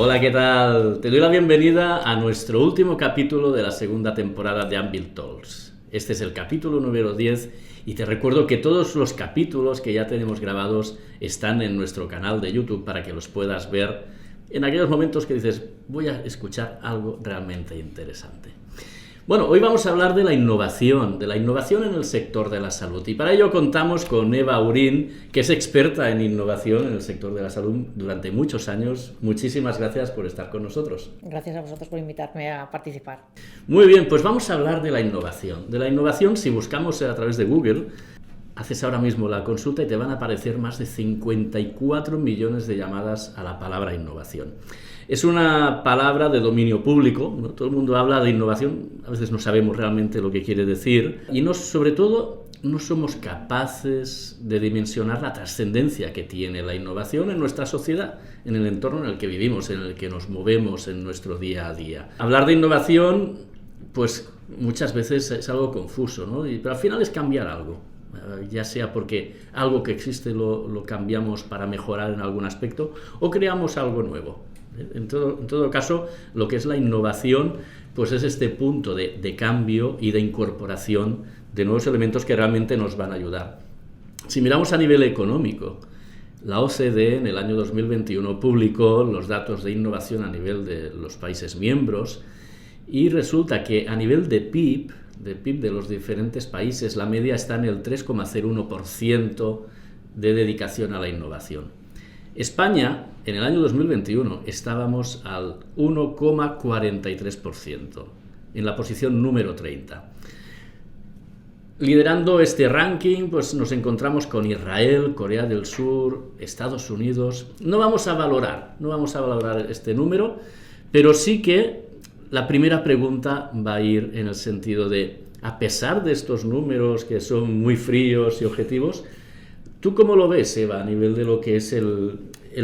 Hola, ¿qué tal? Te doy la bienvenida a nuestro último capítulo de la segunda temporada de Anvil Talks. Este es el capítulo número 10 y te recuerdo que todos los capítulos que ya tenemos grabados están en nuestro canal de YouTube para que los puedas ver en aquellos momentos que dices, voy a escuchar algo realmente interesante. Bueno, hoy vamos a hablar de la innovación en el sector de la salud. Y para ello contamos con Eva Aurín, que es experta en innovación en el sector de la salud durante muchos años. Muchísimas gracias por estar con nosotros. Gracias a vosotros por invitarme a participar. Muy bien, pues vamos a hablar de la innovación. De la innovación, si buscamos a través de Google, haces ahora mismo la consulta y te van a aparecer más de 54 millones de llamadas a la palabra innovación. Es una palabra de dominio público, ¿no? Todo el mundo habla de innovación, a veces no sabemos realmente lo que quiere decir y sobre todo no somos capaces de dimensionar la trascendencia que tiene la innovación en nuestra sociedad, en el entorno en el que vivimos, en el que nos movemos en nuestro día a día. Hablar de innovación, pues muchas veces es algo confuso, ¿no? Pero al final es cambiar algo. Ya sea porque algo que existe lo cambiamos para mejorar en algún aspecto o creamos algo nuevo. En todo caso, lo que es la innovación pues es este punto de cambio y de incorporación de nuevos elementos que realmente nos van a ayudar. Si miramos a nivel económico, la OCDE en el año 2021 publicó los datos de innovación a nivel de los países miembros y resulta que a nivel de PIB de los diferentes países, la media está en el 3,01% de dedicación a la innovación. España, en el año 2021, estábamos al 1,43%, en la posición número 30. Liderando este ranking, pues nos encontramos con Israel, Corea del Sur, Estados Unidos. No vamos a valorar este número, pero sí que la primera pregunta va a ir en el sentido de, a pesar de estos números que son muy fríos y objetivos, ¿tú cómo lo ves, Eva, a nivel de lo que es el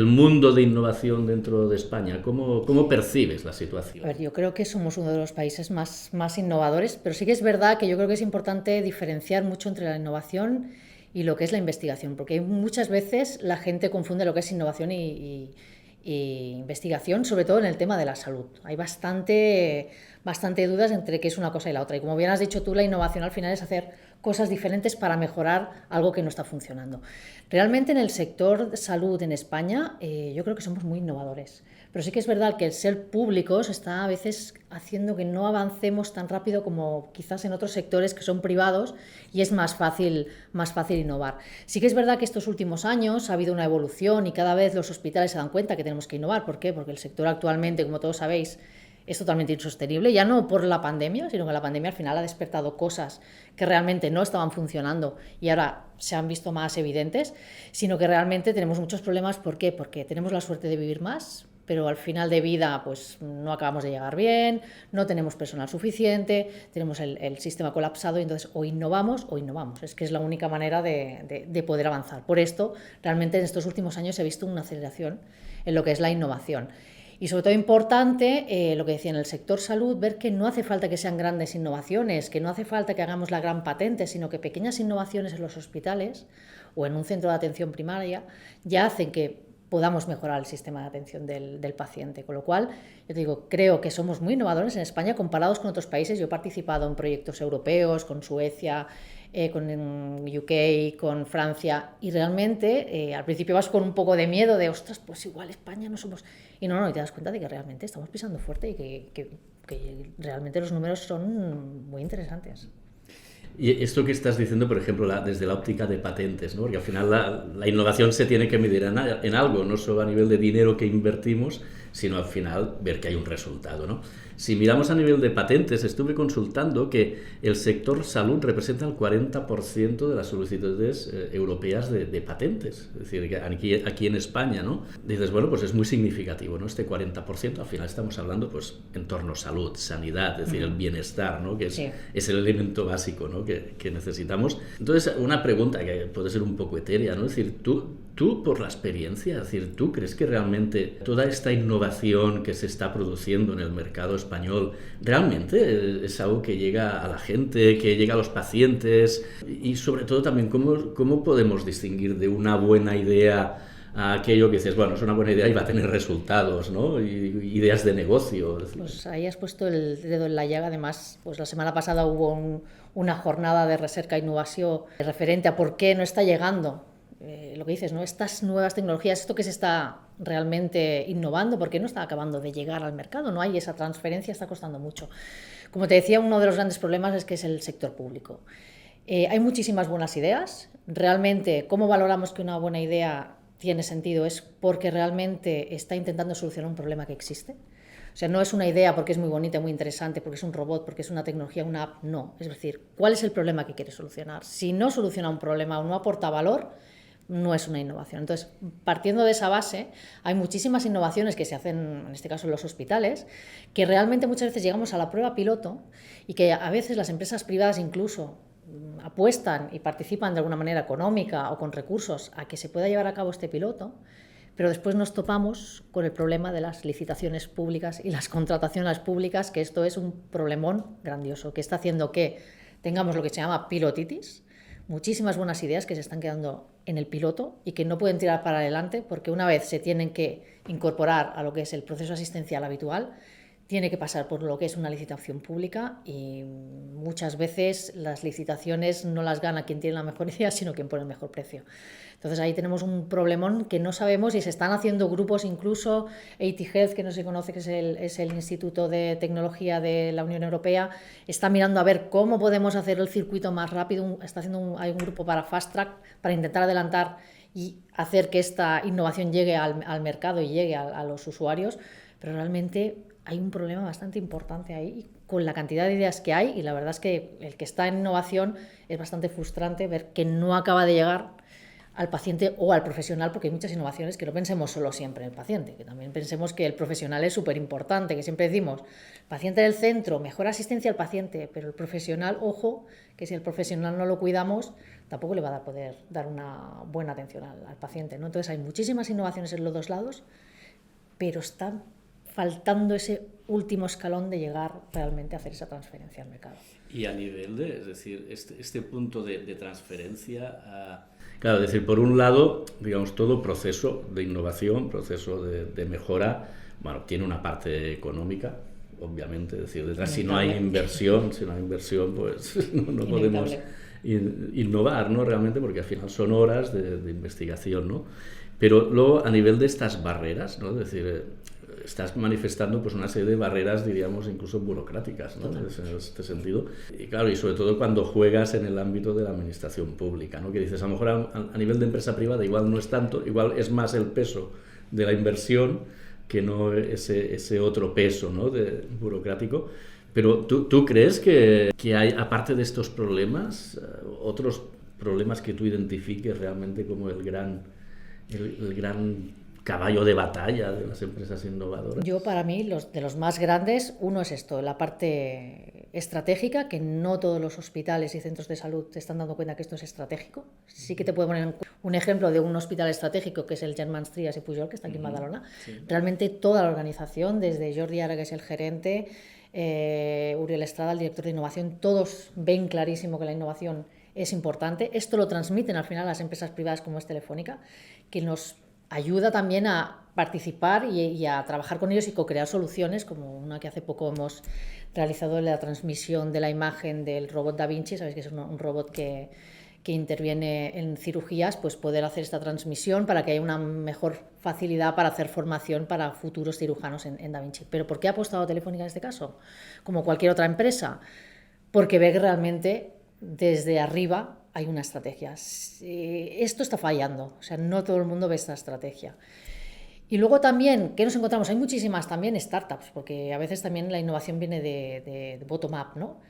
mundo de innovación dentro de España? ¿Cómo percibes la situación? A ver, yo creo que somos uno de los países más innovadores, pero sí que es verdad que yo creo que es importante diferenciar mucho entre la innovación y lo que es la investigación, porque muchas veces la gente confunde lo que es innovación y investigación, sobre todo en el tema de la salud. Hay bastante dudas entre qué es una cosa y la otra. Y como bien has dicho tú, la innovación al final es hacer cosas diferentes para mejorar algo que no está funcionando. Realmente en el sector salud en España yo creo que somos muy innovadores. Pero sí que es verdad que el ser públicos está a veces haciendo que no avancemos tan rápido como quizás en otros sectores que son privados y es más fácil innovar. Sí que es verdad que estos últimos años ha habido una evolución y cada vez los hospitales se dan cuenta que tenemos que innovar. ¿Por qué? Porque el sector actualmente, como todos sabéis, es totalmente insostenible, ya no por la pandemia, sino que la pandemia al final ha despertado cosas que realmente no estaban funcionando y ahora se han visto más evidentes, sino que realmente tenemos muchos problemas. ¿Por qué? Porque tenemos la suerte de vivir más, pero al final de vida pues no acabamos de llegar bien, no tenemos personal suficiente, tenemos el sistema colapsado y entonces o innovamos, es que es la única manera de poder avanzar. Por esto, realmente en estos últimos años se ha visto una aceleración en lo que es la innovación. Y sobre todo importante, lo que decía en el sector salud, ver que no hace falta que sean grandes innovaciones, que no hace falta que hagamos la gran patente, sino que pequeñas innovaciones en los hospitales o en un centro de atención primaria ya hacen que podamos mejorar el sistema de atención del paciente. Con lo cual, yo te digo, creo que somos muy innovadores en España comparados con otros países. Yo he participado en proyectos europeos, con Suecia, con UK, con Francia, y realmente al principio vas con un poco de miedo de, ostras, pues igual España no somos... Y no, y te das cuenta de que realmente estamos pisando fuerte y que realmente los números son muy interesantes. Y esto que estás diciendo, por ejemplo, desde la óptica de patentes, ¿no? Porque al final la innovación se tiene que medir en algo, no solo a nivel de dinero que invertimos, sino al final ver que hay un resultado, ¿no? Si miramos a nivel de patentes, estuve consultando que el sector salud representa el 40% de las solicitudes europeas de patentes. Es decir, que aquí en España, ¿no? Dices, bueno, pues es muy significativo, ¿no? Este 40%, al final estamos hablando, pues, entorno salud, sanidad, es decir, el bienestar, ¿no? Que es el elemento básico, ¿no? que necesitamos. Entonces, una pregunta que puede ser un poco etérea, ¿no? Es decir, tú por la experiencia, es decir, ¿tú crees que realmente toda esta innovación que se está produciendo en el mercado español realmente es algo que llega a la gente, que llega a los pacientes? Y sobre todo también, ¿cómo podemos distinguir de una buena idea a aquello que dices, bueno, es una buena idea y va a tener resultados, ¿no? Y ideas de negocio. Pues ahí has puesto el dedo en la llaga. Además, pues la semana pasada hubo una jornada de recerca e innovación referente a por qué no está llegando lo que dices, ¿no? Estas nuevas tecnologías, esto que se está realmente innovando, ¿por qué no está acabando de llegar al mercado? No hay esa transferencia, está costando mucho. Como te decía, uno de los grandes problemas es que es el sector público. Hay muchísimas buenas ideas. Realmente, ¿cómo valoramos que una buena idea tiene sentido? Es porque realmente está intentando solucionar un problema que existe. O sea, no es una idea porque es muy bonita, muy interesante, porque es un robot, porque es una tecnología, una app, no. Es decir, ¿cuál es el problema que quiere solucionar? Si no soluciona un problema o no aporta valor, no es una innovación. Entonces, partiendo de esa base, hay muchísimas innovaciones que se hacen, en este caso en los hospitales, que realmente muchas veces llegamos a la prueba piloto y que a veces las empresas privadas incluso apuestan y participan de alguna manera económica o con recursos a que se pueda llevar a cabo este piloto, pero después nos topamos con el problema de las licitaciones públicas y las contrataciones públicas, que esto es un problemón grandioso, que está haciendo que tengamos lo que se llama pilotitis, muchísimas buenas ideas que se están quedando en el piloto y que no pueden tirar para adelante porque una vez se tienen que incorporar a lo que es el proceso asistencial habitual, tiene que pasar por lo que es una licitación pública y muchas veces las licitaciones no las gana quien tiene la mejor idea, sino quien pone el mejor precio. Entonces ahí tenemos un problemón que no sabemos y se están haciendo grupos, incluso AT Health, que no se conoce, que es el Instituto de Tecnología de la Unión Europea, está mirando a ver cómo podemos hacer el circuito más rápido. Hay un grupo para Fast Track para intentar adelantar y hacer que esta innovación llegue al mercado y llegue a los usuarios, pero realmente hay un problema bastante importante ahí con la cantidad de ideas que hay y la verdad es que el que está en innovación es bastante frustrante ver que no acaba de llegar al paciente o al profesional, porque hay muchas innovaciones que no pensemos solo siempre en el paciente, que también pensemos que el profesional es súper importante, que siempre decimos, paciente en el centro, mejor asistencia al paciente, pero el profesional, ojo, que si el profesional no lo cuidamos, tampoco le va a poder dar una buena atención al paciente, ¿no? Entonces hay muchísimas innovaciones en los dos lados, pero están faltando ese último escalón de llegar realmente a hacer esa transferencia al mercado. Y a nivel de, es decir, este punto de transferencia, claro, es decir, por un lado, digamos, todo proceso de innovación, proceso de mejora, bueno, tiene una parte económica, obviamente, es decir, detrás, si no hay inversión, pues no podemos innovar, ¿no? Realmente, porque al final son horas de investigación, ¿no? Pero luego, a nivel de estas barreras, ¿no? Es decir, estás manifestando pues una serie de barreras, diríamos, incluso burocráticas, ¿no? En este sentido. Y claro, y sobre todo cuando juegas en el ámbito de la administración pública, ¿no? Que dices, a lo mejor a nivel de empresa privada igual no es tanto, igual es más el peso de la inversión que no ese otro peso, ¿no? Burocrático. Pero ¿tú crees que hay, aparte de estos problemas, otros problemas que tú identifiques realmente como el gran caballo de batalla de las empresas innovadoras? Yo, para mí, de los más grandes, uno es esto, la parte estratégica, que no todos los hospitales y centros de salud te están dando cuenta que esto es estratégico. Sí que te puedo poner un ejemplo de un hospital estratégico, que es el Germans Trias y Pujol, que está aquí en Badalona. Sí. Realmente toda la organización, desde Jordi Ara, que es el gerente, Uriel Estrada, el director de innovación, todos ven clarísimo que la innovación es importante. Esto lo transmiten al final las empresas privadas como es Telefónica, que nos ayuda también a participar y a trabajar con ellos y co-crear soluciones, como una que hace poco hemos realizado, la transmisión de la imagen del robot Da Vinci. Sabéis que es un robot que interviene en cirugías, pues poder hacer esta transmisión para que haya una mejor facilidad para hacer formación para futuros cirujanos en Da Vinci. ¿Pero por qué ha apostado Telefónica en este caso? Como cualquier otra empresa, porque ve que realmente desde arriba hay una estrategia. Esto está fallando, o sea, no todo el mundo ve esta estrategia. Y luego también, ¿qué nos encontramos? Hay muchísimas también startups, porque a veces también la innovación viene de bottom-up, ¿no?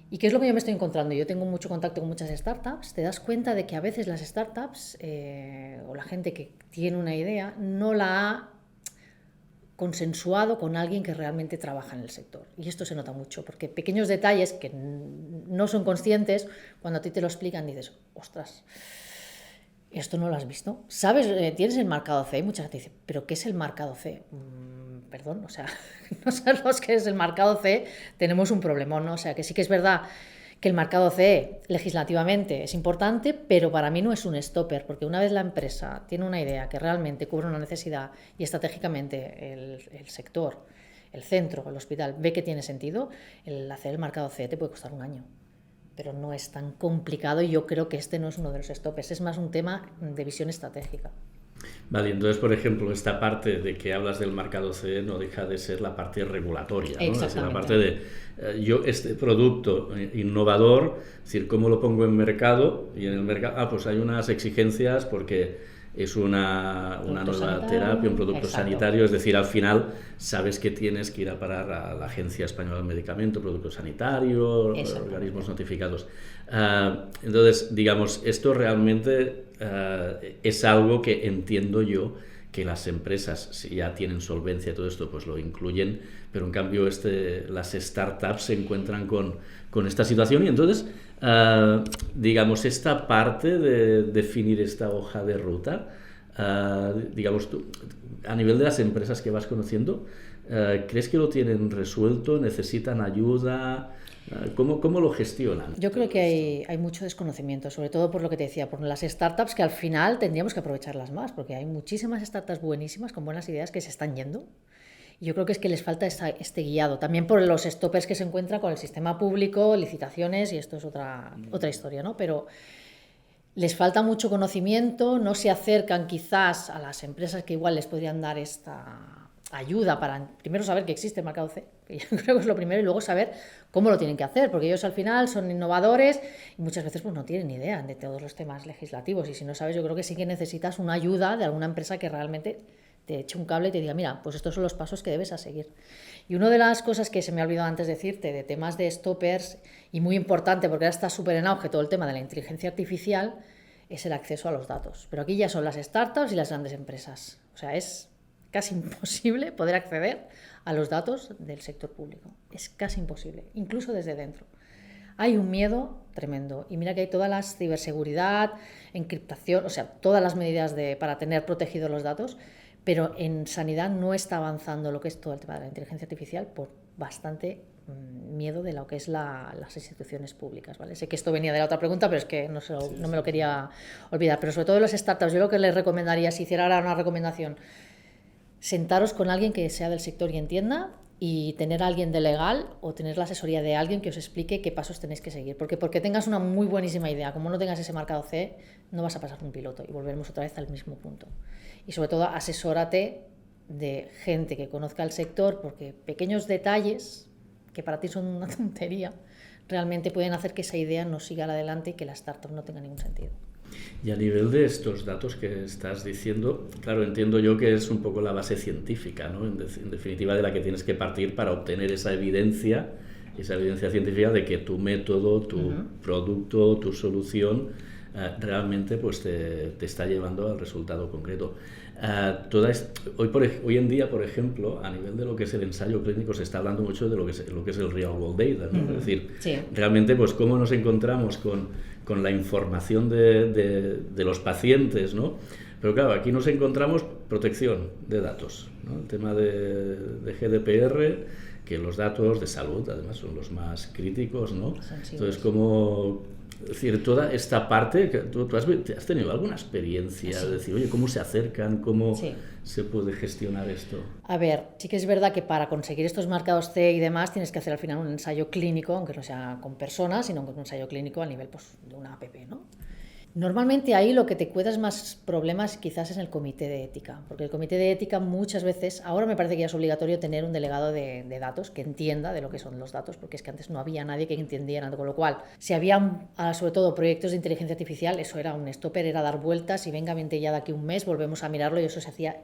¿Y qué es lo que yo me estoy encontrando? Yo tengo mucho contacto con muchas startups, te das cuenta de que a veces las startups o la gente que tiene una idea no la ha consensuado con alguien que realmente trabaja en el sector. Y esto se nota mucho, porque pequeños detalles que no son conscientes, cuando a ti te lo explican dices, ostras, ¿esto no lo has visto? ¿Sabes? ¿Tienes el marcado C? Mucha gente dice, ¿pero qué es el marcado C? Perdón, o sea, no sabemos qué es el marcado C, tenemos un problemón, ¿no? O sea, que sí que es verdad que el mercado CE legislativamente es importante, pero para mí no es un stopper, porque una vez la empresa tiene una idea que realmente cubre una necesidad y estratégicamente el sector, el centro, el hospital, ve que tiene sentido, el hacer el mercado CE te puede costar un año. Pero no es tan complicado y yo creo que este no es uno de los stoppers, es más un tema de visión estratégica. Vale, entonces, por ejemplo, esta parte de que hablas del mercado CE no deja de ser la parte regulatoria, ¿no? Es decir, la parte de yo este producto innovador, es decir, cómo lo pongo en mercado, y en el mercado, pues hay unas exigencias porque es una nueva terapia, un producto sanitario, es decir, al final sabes que tienes que ir a parar a la Agencia Española del Medicamento, productos sanitarios, organismos notificados. Entonces, digamos, esto realmente es algo que entiendo yo que las empresas, si ya tienen solvencia y todo esto, pues lo incluyen, pero en cambio las startups se encuentran con esta situación y entonces, digamos, esta parte de definir esta hoja de ruta, digamos, tú, a nivel de las empresas que vas conociendo, ¿crees que lo tienen resuelto? ¿Necesitan ayuda? ¿Cómo lo gestionan? Yo creo que hay mucho desconocimiento, sobre todo por lo que te decía, por las startups que al final tendríamos que aprovecharlas más, porque hay muchísimas startups buenísimas con buenas ideas que se están yendo. Y yo creo que es que les falta este guiado, también por los stoppers que se encuentran con el sistema público, licitaciones, y esto es otra historia, ¿no? Pero les falta mucho conocimiento, no se acercan quizás a las empresas que igual les podrían dar esta ayuda para primero saber que existe el mercado C, que yo creo que es lo primero, y luego saber cómo lo tienen que hacer, porque ellos al final son innovadores y muchas veces pues no tienen ni idea de todos los temas legislativos, y si no sabes, yo creo que sí que necesitas una ayuda de alguna empresa que realmente te eche un cable y te diga, mira, pues estos son los pasos que debes a seguir. Y una de las cosas que se me ha olvidado antes decirte de temas de stoppers, y muy importante porque ahora está súper en auge todo el tema de la inteligencia artificial, es el acceso a los datos. Pero aquí ya son las startups y las grandes empresas. O sea, es casi imposible poder acceder a los datos del sector público. Es casi imposible, incluso desde dentro. Hay un miedo tremendo. Y mira que hay todas las ciberseguridad, encriptación, o sea, todas las medidas para tener protegidos los datos, pero en sanidad no está avanzando lo que es todo el tema de la inteligencia artificial por bastante miedo de lo que es las instituciones públicas, ¿vale? Sé que esto venía de la otra pregunta, pero es que no me lo quería olvidar. Pero sobre todo los startups, yo lo que les recomendaría, si hiciera ahora una recomendación, sentaros con alguien que sea del sector y entienda, y tener a alguien de legal o tener la asesoría de alguien que os explique qué pasos tenéis que seguir. Porque tengas una muy buenísima idea, como no tengas ese mercado C, no vas a pasar un piloto y volveremos otra vez al mismo punto. Y sobre todo asesórate de gente que conozca el sector, porque pequeños detalles que para ti son una tontería realmente pueden hacer que esa idea no siga adelante y que la startup no tenga ningún sentido. Y a nivel de estos datos que estás diciendo, claro, entiendo yo que es un poco la base científica, ¿no? En definitiva, de la que tienes que partir para obtener esa evidencia científica de que tu método, tu producto, tu solución realmente pues te está llevando al resultado concreto. Hoy en día, por ejemplo, a nivel de lo que es el ensayo clínico, se está hablando mucho de lo que es el real world data, ¿no? Es decir, realmente, pues cómo nos encontramos con la información de los pacientes, ¿no? Pero claro, aquí nos encontramos protección de datos, ¿no? El tema de GDPR, que los datos de salud, además, son los más críticos, ¿no? Entonces, es decir, toda esta parte, ¿tú has tenido alguna experiencia de decir, oye, cómo se acercan, cómo se puede gestionar esto? A ver, sí que es verdad que para conseguir estos marcados C y demás tienes que hacer al final un ensayo clínico, aunque no sea con personas, sino con un ensayo clínico a nivel pues, de una app, ¿no? Normalmente ahí lo que te cuedas más problemas quizás es en el comité de ética, porque el comité de ética muchas veces, ahora me parece que ya es obligatorio tener un delegado de datos que entienda de lo que son los datos, porque es que antes no había nadie que entendiera, con lo cual, si había sobre todo proyectos de inteligencia artificial, eso era un stopper, era dar vueltas y venga, vente ya de aquí un mes, volvemos a mirarlo y eso se hacía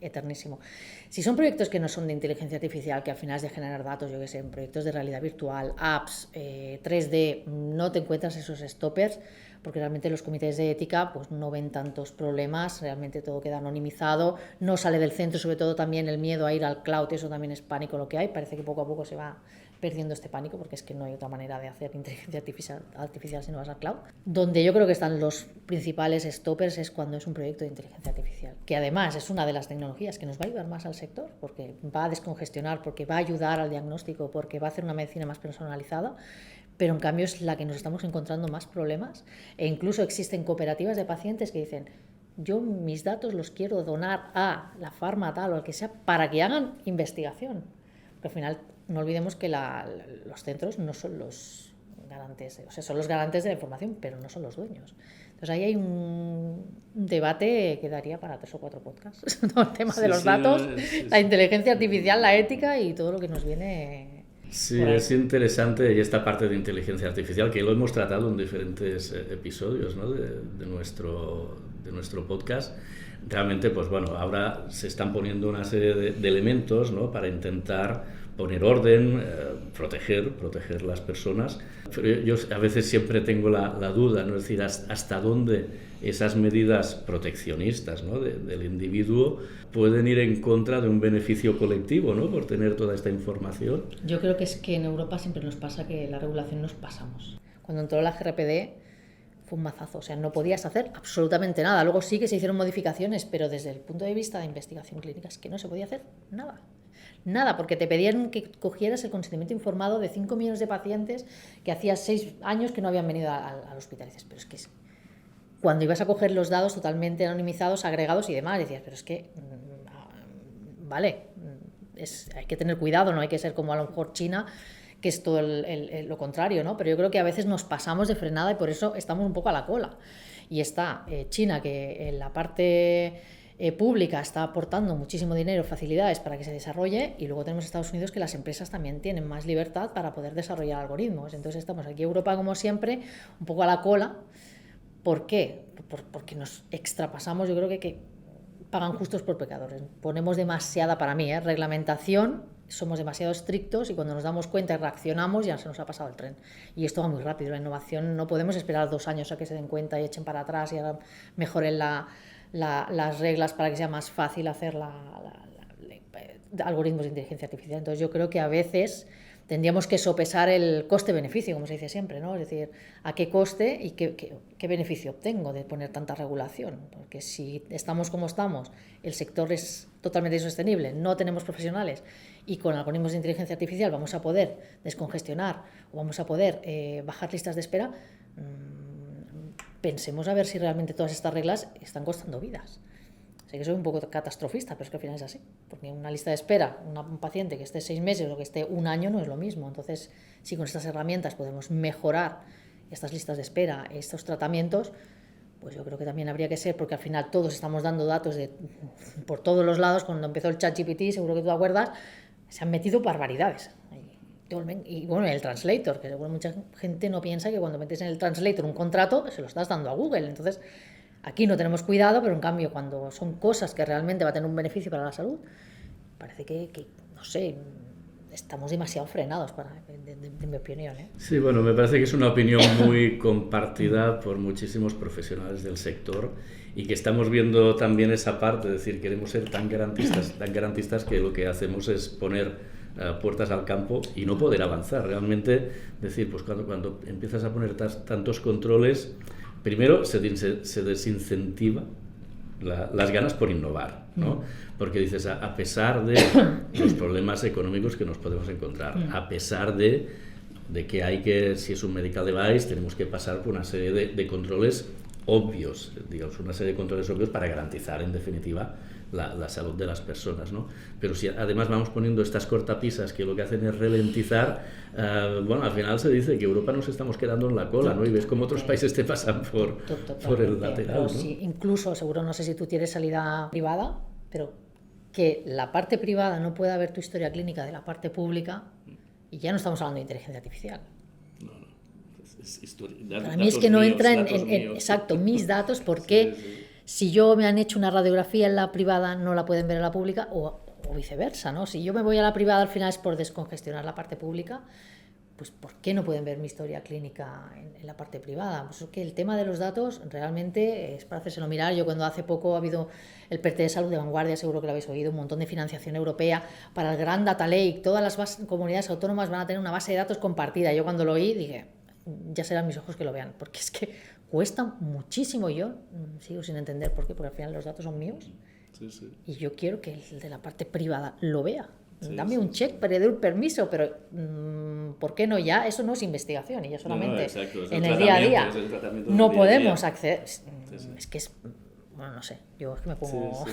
eternísimo. Si son proyectos que no son de inteligencia artificial, que al final es de generar datos, yo que sé, en proyectos de realidad virtual, apps, 3D, no te encuentras esos stoppers, porque realmente los comités de ética pues no ven tantos problemas, realmente todo queda anonimizado, no sale del centro, sobre todo también el miedo a ir al cloud, eso también es pánico lo que hay, parece que poco a poco se va perdiendo este pánico, porque es que no hay otra manera de hacer inteligencia artificial si no vas al cloud. Donde yo creo que están los principales stoppers es cuando es un proyecto de inteligencia artificial, que además es una de las tecnologías que nos va a ayudar más al sector, porque va a descongestionar, porque va a ayudar al diagnóstico, porque va a hacer una medicina más personalizada, pero en cambio es la que nos estamos encontrando más problemas, e incluso existen cooperativas de pacientes que dicen, yo mis datos los quiero donar a la farma tal o al que sea para que hagan investigación, porque al final no olvidemos que los centros no son los garantes, o sea, son los garantes de la información, pero no son los dueños. Entonces ahí hay un debate que daría para 3 o 4 podcasts, ¿no? El tema de los datos, la inteligencia artificial, la ética y todo lo que nos viene. Sí, es interesante, y esta parte de inteligencia artificial que lo hemos tratado en diferentes episodios, ¿no? de nuestro podcast. Realmente, pues bueno, ahora se están poniendo una serie de elementos, ¿no? Para intentar poner orden, proteger las personas. Pero yo a veces siempre tengo la duda, ¿no? Es decir, hasta dónde esas medidas proteccionistas, ¿no? del individuo pueden ir en contra de un beneficio colectivo, ¿no? Por tener toda esta información. Yo creo que es que en Europa siempre nos pasa que la regulación nos pasamos. Cuando entró la GRPD fue un mazazo, o sea, no podías hacer absolutamente nada. Luego sí que se hicieron modificaciones, pero desde el punto de vista de investigación clínica es que no se podía hacer nada. Nada, porque te pedían que cogieras el consentimiento informado de 5 millones de pacientes que hacía 6 años que no habían venido al hospital. Y dices, pero es que cuando ibas a coger los datos totalmente anonimizados, agregados y demás, decías, pero es que, vale, hay que tener cuidado, no hay que ser como a lo mejor China, que es todo lo contrario, ¿no? Pero yo creo que a veces nos pasamos de frenada y por eso estamos un poco a la cola. Y está China, que en la parte pública está aportando muchísimo dinero, facilidades para que se desarrolle, y luego tenemos Estados Unidos, que las empresas también tienen más libertad para poder desarrollar algoritmos. Entonces estamos aquí Europa, como siempre, un poco a la cola. ¿Por qué? Porque nos extrapasamos, yo creo que pagan justos por pecadores. Ponemos demasiada, para mí, reglamentación, somos demasiado estrictos y cuando nos damos cuenta y reaccionamos ya se nos ha pasado el tren. Y esto va muy rápido, la innovación no podemos esperar 2 años a que se den cuenta y echen para atrás y ahora mejoren las reglas para que sea más fácil hacer algoritmos de inteligencia artificial. Entonces yo creo que a veces tendríamos que sopesar el coste-beneficio, como se dice siempre, ¿no? Es decir, a qué coste y qué beneficio obtengo de poner tanta regulación. Porque si estamos como estamos, el sector es totalmente insostenible, no tenemos profesionales y con algoritmos de inteligencia artificial vamos a poder descongestionar o vamos a poder bajar listas de espera, pensemos a ver si realmente todas estas reglas están costando vidas. Sé que soy un poco catastrofista, pero es que al final es así. Porque una lista de espera, un paciente que esté 6 meses o que esté 1 año no es lo mismo. Entonces, si con estas herramientas podemos mejorar estas listas de espera, estos tratamientos, pues yo creo que también habría que ser, porque al final todos estamos dando datos por todos los lados. Cuando empezó el ChatGPT, seguro que tú te acuerdas, se han metido barbaridades. Y bueno, el translator, que seguro mucha gente no piensa que cuando metes en el translator un contrato, se lo estás dando a Google. Entonces, aquí no tenemos cuidado, pero en cambio cuando son cosas que realmente va a tener un beneficio para la salud, parece que no sé, estamos demasiado frenados, de mi opinión, ¿eh? Sí, bueno, me parece que es una opinión muy compartida por muchísimos profesionales del sector y que estamos viendo también esa parte, es decir, queremos ser tan garantistas que lo que hacemos es poner puertas al campo y no poder avanzar. Realmente, decir, pues cuando empiezas a poner tantos controles, primero se desincentiva las ganas por innovar, ¿no? Porque dices, a pesar de los problemas económicos que nos podemos encontrar, a pesar de que, si es un medical device, tenemos que pasar por una serie de controles obvios, digamos, una serie de controles obvios para garantizar, en definitiva, la salud de las personas, ¿no? Pero si además vamos poniendo estas cortapisas que lo que hacen es ralentizar, bueno, al final se dice que Europa nos estamos quedando en la cola, ¿no? Y ves cómo otros países te pasan por el lateral, ¿no? Sí, incluso, seguro, no sé si tú tienes salida privada, pero que la parte privada no pueda ver tu historia clínica de la parte pública, y ya no estamos hablando de inteligencia artificial. Para mí es que no entra exacto, mis datos, porque sí. Si yo me han hecho una radiografía en la privada, no la pueden ver en la pública, o viceversa, ¿no? Si yo me voy a la privada, al final es por descongestionar la parte pública, pues ¿por qué no pueden ver mi historia clínica en la parte privada? Pues es que el tema de los datos realmente es para hacérselo mirar. Yo cuando hace poco ha habido el PERTE de salud de vanguardia, seguro que lo habéis oído, un montón de financiación europea para el Gran Data Lake, todas las comunidades autónomas van a tener una base de datos compartida. Yo cuando lo oí dije, ya serán mis ojos que lo vean, porque es que cuesta muchísimo. Yo sigo sin entender por qué, porque al final los datos son míos, sí. Y yo quiero que el de la parte privada lo vea. dame un check, pero doy un permiso, pero ¿por qué no ya? Eso no es investigación y ya solamente en el día a día no podemos acceder. Es que es, bueno, no sé, yo es que me pongo,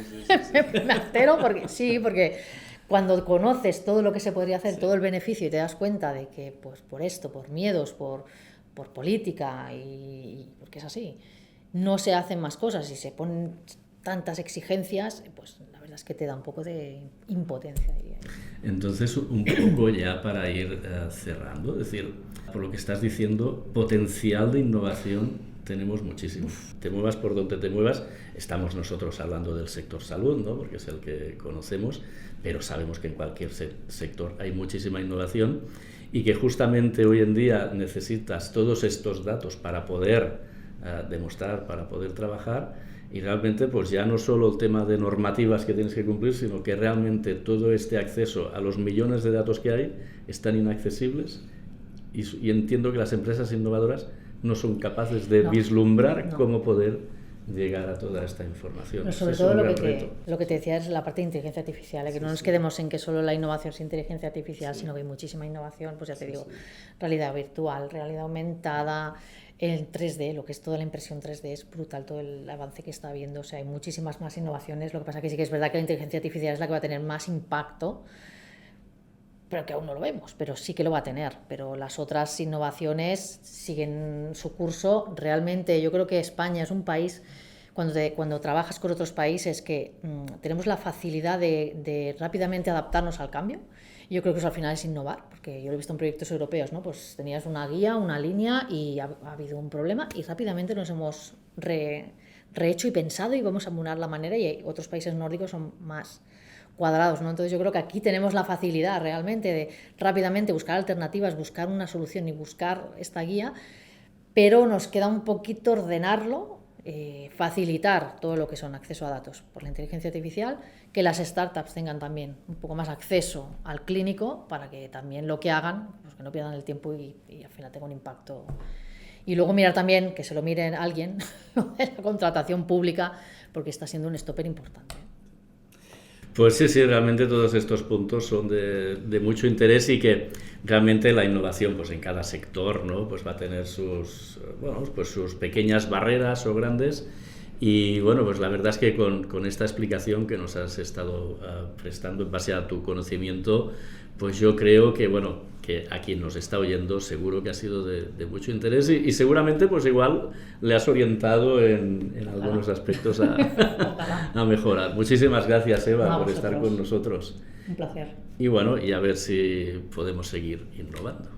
me altero porque cuando conoces todo lo que se podría hacer, todo el beneficio y te das cuenta de que pues por esto, por miedos, por política y porque es así, no se hacen más cosas y se ponen tantas exigencias, pues la verdad es que te da un poco de impotencia. Entonces, un poco ya para ir cerrando, es decir, por lo que estás diciendo, potencial de innovación tenemos muchísimo. Te muevas por donde te muevas, estamos nosotros hablando del sector salud, ¿no? Porque es el que conocemos, pero sabemos que en cualquier sector hay muchísima innovación y que justamente hoy en día necesitas todos estos datos para poder demostrar, para poder trabajar. Y realmente pues ya no solo el tema de normativas que tienes que cumplir, sino que realmente todo este acceso a los millones de datos que hay están inaccesibles y entiendo que las empresas innovadoras no son capaces de vislumbrar cómo poder llegar a toda esta información. Pero sobre todo lo que te decía es la parte de inteligencia artificial, que no nos quedemos en que solo la innovación es inteligencia artificial, sino que hay muchísima innovación, pues ya te digo, realidad virtual, realidad aumentada, el 3D, lo que es toda la impresión 3D, es brutal todo el avance que está habiendo, o sea, hay muchísimas más innovaciones, lo que pasa que sí que es verdad que la inteligencia artificial es la que va a tener más impacto, pero que aún no lo vemos, pero sí que lo va a tener, pero las otras innovaciones siguen su curso. Realmente yo creo que España es un país, cuando trabajas con otros países, que tenemos la facilidad de rápidamente adaptarnos al cambio. Yo creo que eso al final es innovar, porque yo lo he visto en proyectos europeos, ¿no? Pues tenías una guía, una línea y ha habido un problema y rápidamente nos hemos rehecho y pensado y vamos a munar la manera, y otros países nórdicos son más cuadrados, ¿no? Entonces yo creo que aquí tenemos la facilidad realmente de rápidamente buscar alternativas, buscar una solución y buscar esta guía, pero nos queda un poquito ordenarlo, facilitar todo lo que son acceso a datos por la inteligencia artificial, que las startups tengan también un poco más acceso al clínico para que también lo que hagan, pues que no pierdan el tiempo y al final tenga un impacto. Y luego mirar también, que se lo miren alguien, la contratación pública, porque está siendo un stopper importante. Pues sí, realmente todos estos puntos son de mucho interés y que realmente la innovación pues en cada sector, ¿no? Pues va a tener sus pequeñas barreras o grandes y bueno, pues la verdad es que con esta explicación que nos has estado prestando en base a tu conocimiento, pues yo creo que bueno, que a quien nos está oyendo seguro que ha sido de mucho interés y seguramente pues igual le has orientado en algunos aspectos a mejorar. Muchísimas gracias, Eva, por estar con nosotros. Un placer. Y bueno, y a ver si podemos seguir innovando.